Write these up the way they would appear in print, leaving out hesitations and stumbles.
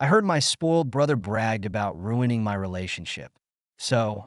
I heard my spoiled brother bragged about ruining my relationship. So,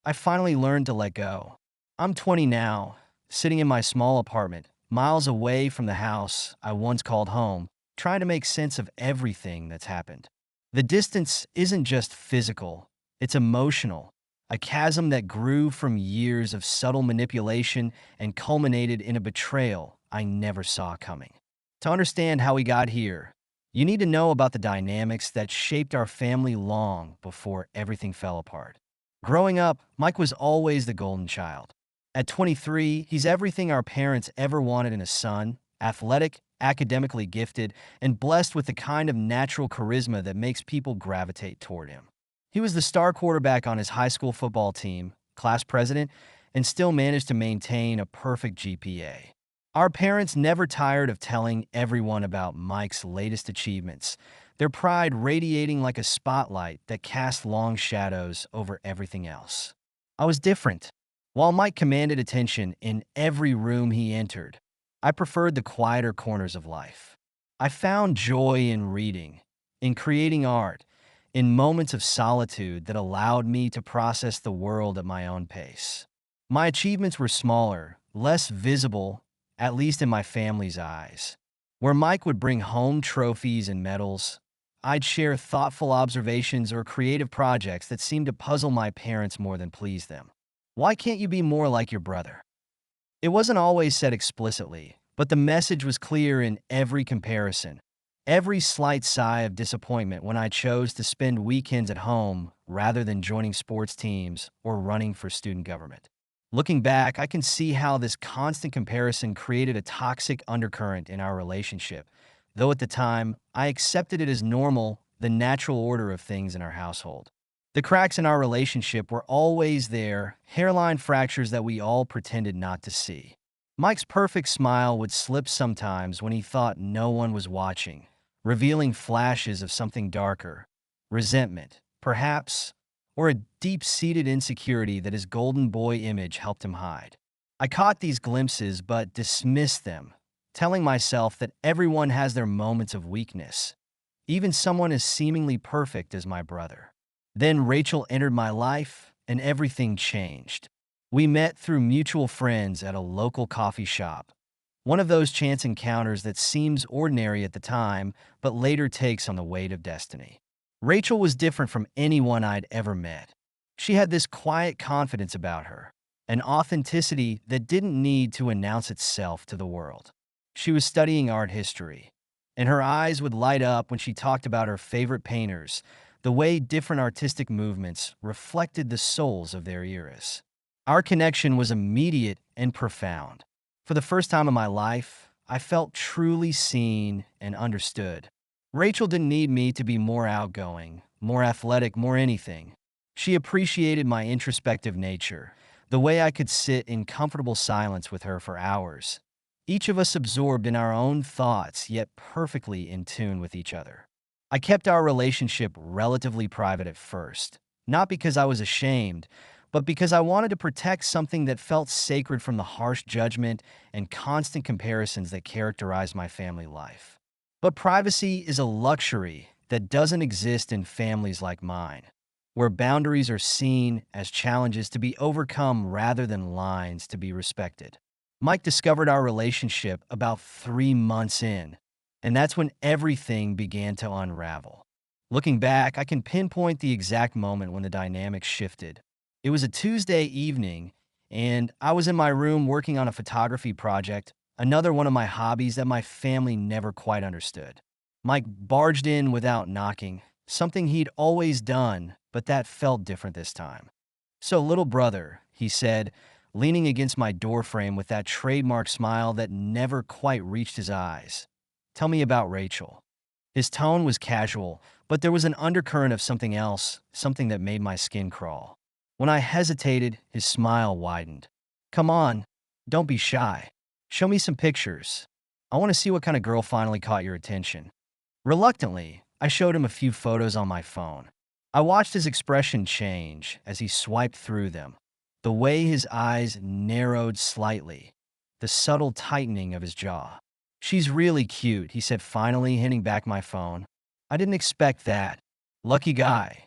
I finally learned to let go. I'm 20 now, sitting in my small apartment, miles away from the house I once called home, trying to make sense of everything that's happened. The distance isn't just physical, it's emotional, a chasm that grew from years of subtle manipulation and culminated in a betrayal I never saw coming. To understand how we got here, you need to know about the dynamics that shaped our family long before everything fell apart. Growing up, Mike was always the golden child. At 23, he's everything our parents ever wanted in a son: athletic, academically gifted, and blessed with the kind of natural charisma that makes people gravitate toward him. He was the star quarterback on his high school football team, class president, and still managed to maintain a perfect GPA. Our parents never tired of telling everyone about Mike's latest achievements, their pride radiating like a spotlight that cast long shadows over everything else. I was different. While Mike commanded attention in every room he entered, I preferred the quieter corners of life. I found joy in reading, in creating art, in moments of solitude that allowed me to process the world at my own pace. My achievements were smaller, less visible, at least in my family's eyes. Where Mike would bring home trophies and medals, I'd share thoughtful observations or creative projects that seemed to puzzle my parents more than please them. Why can't you be more like your brother? It wasn't always said explicitly, but the message was clear in every comparison. Every slight sigh of disappointment when I chose to spend weekends at home rather than joining sports teams or running for student government. Looking back, I can see how this constant comparison created a toxic undercurrent in our relationship, though at the time, I accepted it as normal, the natural order of things in our household. The cracks in our relationship were always there, hairline fractures that we all pretended not to see. Mike's perfect smile would slip sometimes when he thought no one was watching, revealing flashes of something darker: resentment, perhaps, or a deep-seated insecurity that his golden boy image helped him hide. I caught these glimpses but dismissed them, telling myself that everyone has their moments of weakness, even someone as seemingly perfect as my brother. Then Rachel entered my life, and everything changed. We met through mutual friends at a local coffee shop, one of those chance encounters that seems ordinary at the time, but later takes on the weight of destiny. Rachel was different from anyone I'd ever met. She had this quiet confidence about her, an authenticity that didn't need to announce itself to the world. She was studying art history, and her eyes would light up when she talked about her favorite painters, the way different artistic movements reflected the souls of their eras. Our connection was immediate and profound. For the first time in my life, I felt truly seen and understood. Rachel didn't need me to be more outgoing, more athletic, more anything. She appreciated my introspective nature, the way I could sit in comfortable silence with her for hours, each of us absorbed in our own thoughts, yet perfectly in tune with each other. I kept our relationship relatively private at first, not because I was ashamed, but because I wanted to protect something that felt sacred from the harsh judgment and constant comparisons that characterized my family life. But privacy is a luxury that doesn't exist in families like mine, where boundaries are seen as challenges to be overcome rather than lines to be respected. Mike discovered our relationship about 3 months in, and that's when everything began to unravel. Looking back, I can pinpoint the exact moment when the dynamics shifted. It was a Tuesday evening, and I was in my room working on a photography project, another one of my hobbies that my family never quite understood. Mike barged in without knocking, something he'd always done, but that felt different this time. "So, little brother," he said, leaning against my doorframe with that trademark smile that never quite reached his eyes, "tell me about Rachel." His tone was casual, but there was an undercurrent of something else, something that made my skin crawl. When I hesitated, his smile widened. "Come on, don't be shy. Show me some pictures. I want to see what kind of girl finally caught your attention." Reluctantly, I showed him a few photos on my phone. I watched his expression change as he swiped through them, the way his eyes narrowed slightly, the subtle tightening of his jaw. "She's really cute," he said, finally handing back my phone. I didn't expect that. Lucky guy.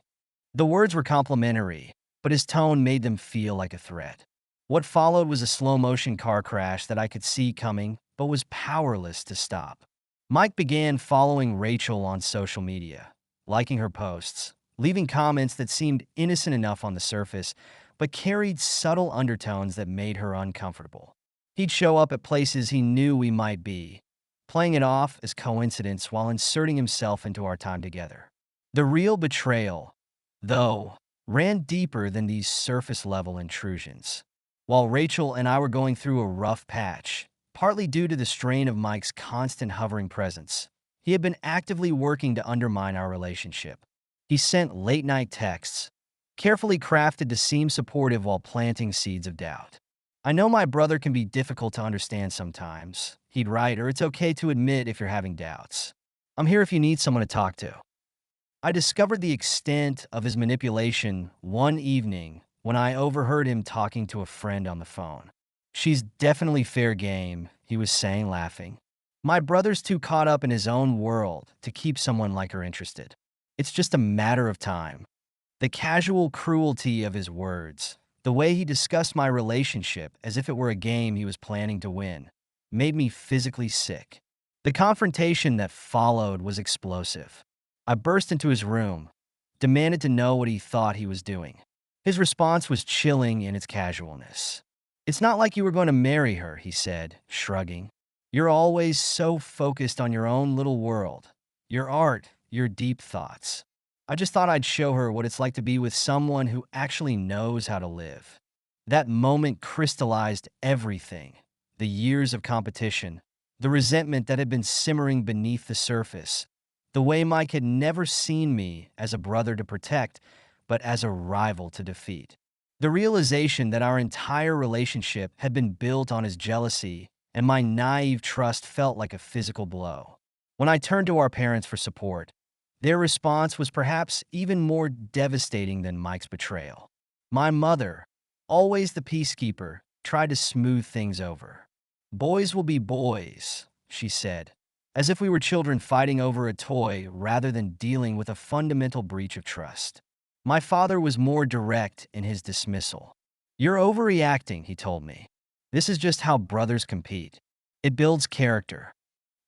The words were complimentary, but his tone made them feel like a threat. What followed was a slow-motion car crash that I could see coming, but was powerless to stop. Mike began following Rachel on social media, liking her posts, leaving comments that seemed innocent enough on the surface, but carried subtle undertones that made her uncomfortable. He'd show up at places he knew we might be, playing it off as coincidence while inserting himself into our time together. The real betrayal, though, ran deeper than these surface-level intrusions. While Rachel and I were going through a rough patch, partly due to the strain of Mike's constant hovering presence, he had been actively working to undermine our relationship. He sent late-night texts, carefully crafted to seem supportive while planting seeds of doubt. "I know my brother can be difficult to understand sometimes," he'd write, "or it's okay to admit if you're having doubts. I'm here if you need someone to talk to." I discovered the extent of his manipulation one evening when I overheard him talking to a friend on the phone. "She's definitely fair game," he was saying, laughing. "My brother's too caught up in his own world to keep someone like her interested. It's just a matter of time." The casual cruelty of his words, the way he discussed my relationship as if it were a game he was planning to win, made me physically sick. The confrontation that followed was explosive. I burst into his room, demanded to know what he thought he was doing. His response was chilling in its casualness. "It's not like you were going to marry her," he said, shrugging. "You're always so focused on your own little world, your art, your deep thoughts. I just thought I'd show her what it's like to be with someone who actually knows how to live." That moment crystallized everything: the years of competition, the resentment that had been simmering beneath the surface, the way Mike had never seen me as a brother to protect, but as a rival to defeat. The realization that our entire relationship had been built on his jealousy and my naive trust felt like a physical blow. When I turned to our parents for support, their response was perhaps even more devastating than Mike's betrayal. My mother, always the peacekeeper, tried to smooth things over. "Boys will be boys," she said, as if we were children fighting over a toy rather than dealing with a fundamental breach of trust. My father was more direct in his dismissal. "You're overreacting," he told me. "This is just how brothers compete. It builds character."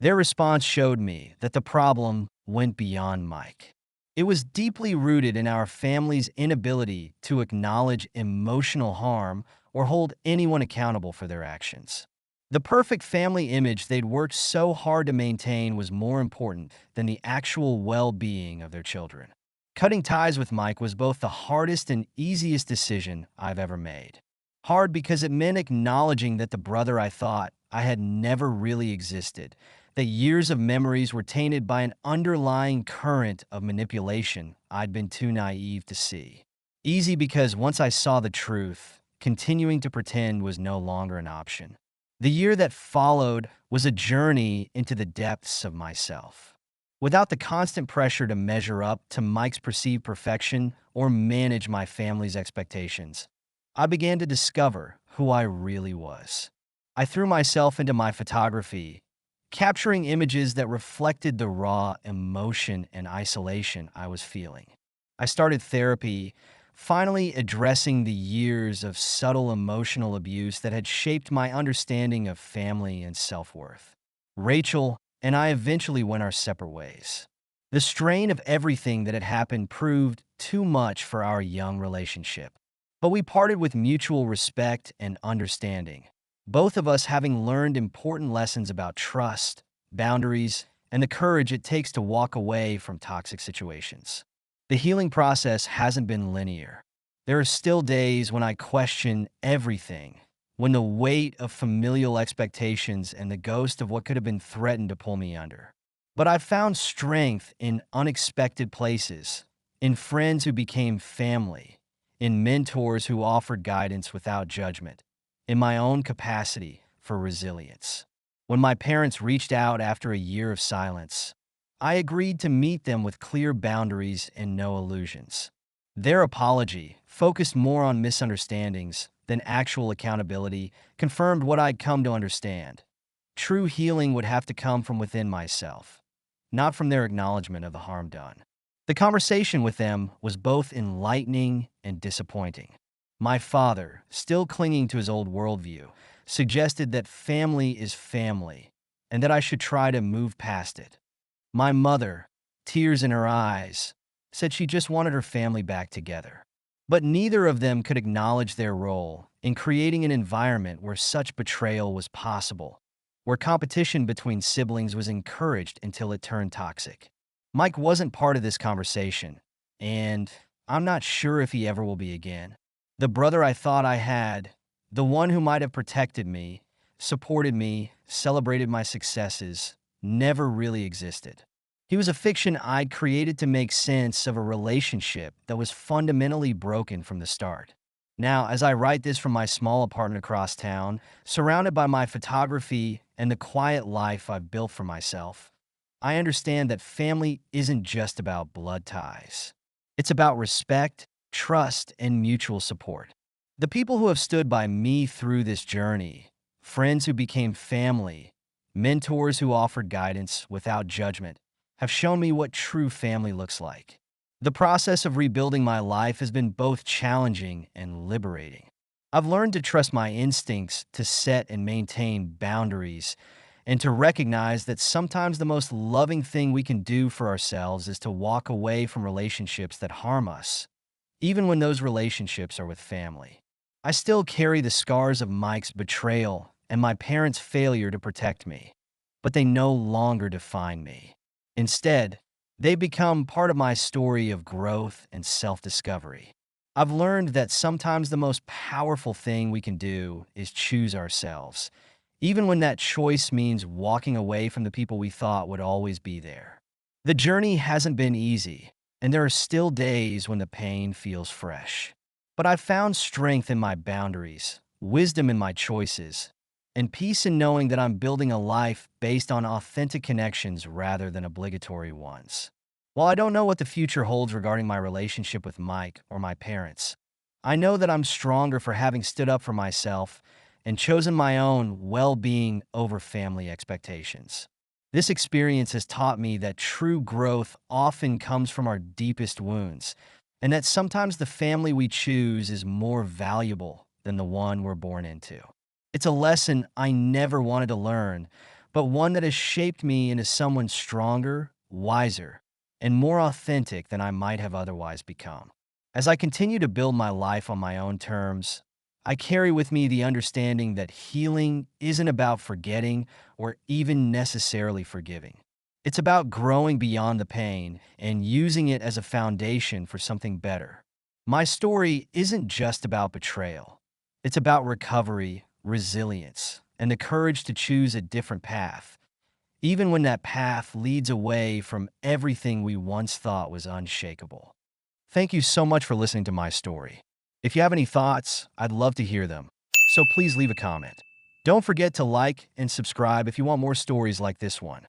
Their response showed me that the problem went beyond Mike. It was deeply rooted in our family's inability to acknowledge emotional harm or hold anyone accountable for their actions. The perfect family image they'd worked so hard to maintain was more important than the actual well-being of their children. Cutting ties with Mike was both the hardest and easiest decision I've ever made. Hard because it meant acknowledging that the brother I thought I had never really existed, that years of memories were tainted by an underlying current of manipulation I'd been too naive to see. Easy because once I saw the truth, continuing to pretend was no longer an option. The year that followed was a journey into the depths of myself. Without the constant pressure to measure up to Mike's perceived perfection or manage my family's expectations, I began to discover who I really was. I threw myself into my photography, capturing images that reflected the raw emotion and isolation I was feeling. I started therapy, finally addressing the years of subtle emotional abuse that had shaped my understanding of family and self-worth. Rachel and I eventually went our separate ways. The strain of everything that had happened proved too much for our young relationship. But we parted with mutual respect and understanding, both of us having learned important lessons about trust, boundaries, and the courage it takes to walk away from toxic situations. The healing process hasn't been linear. There are still days when I question everything, when the weight of familial expectations and the ghost of what could have been threatened to pull me under. But I've found strength in unexpected places, in friends who became family, in mentors who offered guidance without judgment, in my own capacity for resilience. When my parents reached out after a year of silence, I agreed to meet them with clear boundaries and no illusions. Their apology, focused more on misunderstandings than actual accountability, confirmed what I'd come to understand. True healing would have to come from within myself. not from their acknowledgement of the harm done. The conversation with them was both enlightening and disappointing. My father, still clinging to his old worldview, suggested that family is family and that I should try to move past it. My mother, tears in her eyes, said she just wanted her family back together. But neither of them could acknowledge their role in creating an environment where such betrayal was possible, where competition between siblings was encouraged until it turned toxic. Mike wasn't part of this conversation, and I'm not sure if he ever will be again. The brother I thought I had, the one who might have protected me, supported me, celebrated my successes, never really existed. He was a fiction I'd created to make sense of a relationship that was fundamentally broken from the start. Now, as I write this from my small apartment across town, surrounded by my photography and the quiet life I've built for myself, I understand that family isn't just about blood ties. It's about respect, trust, and mutual support. The people who have stood by me through this journey, friends who became family, mentors who offered guidance without judgment, have shown me what true family looks like. The process of rebuilding my life has been both challenging and liberating. I've learned to trust my instincts to set and maintain boundaries and to recognize that sometimes the most loving thing we can do for ourselves is to walk away from relationships that harm us, even when those relationships are with family. I still carry the scars of Mike's betrayal and my parents' failure to protect me, but they no longer define me. Instead, they become part of my story of growth and self-discovery. I've learned that sometimes the most powerful thing we can do is choose ourselves, even when that choice means walking away from the people we thought would always be there. The journey hasn't been easy, and there are still days when the pain feels fresh. But I've found strength in my boundaries, wisdom in my choices, and peace in knowing that I'm building a life based on authentic connections rather than obligatory ones. While I don't know what the future holds regarding my relationship with Mike or my parents, I know that I'm stronger for having stood up for myself and chosen my own well-being over family expectations. This experience has taught me that true growth often comes from our deepest wounds, and that sometimes the family we choose is more valuable than the one we're born into. It's a lesson I never wanted to learn, but one that has shaped me into someone stronger, wiser, and more authentic than I might have otherwise become. As I continue to build my life on my own terms, I carry with me the understanding that healing isn't about forgetting or even necessarily forgiving. It's about growing beyond the pain and using it as a foundation for something better. My story isn't just about betrayal. It's about recovery, resilience, and the courage to choose a different path, even when that path leads away from everything we once thought was unshakable. Thank you so much for listening to my story. If you have any thoughts, I'd love to hear them, so please leave a comment. Don't forget to like and subscribe if you want more stories like this one.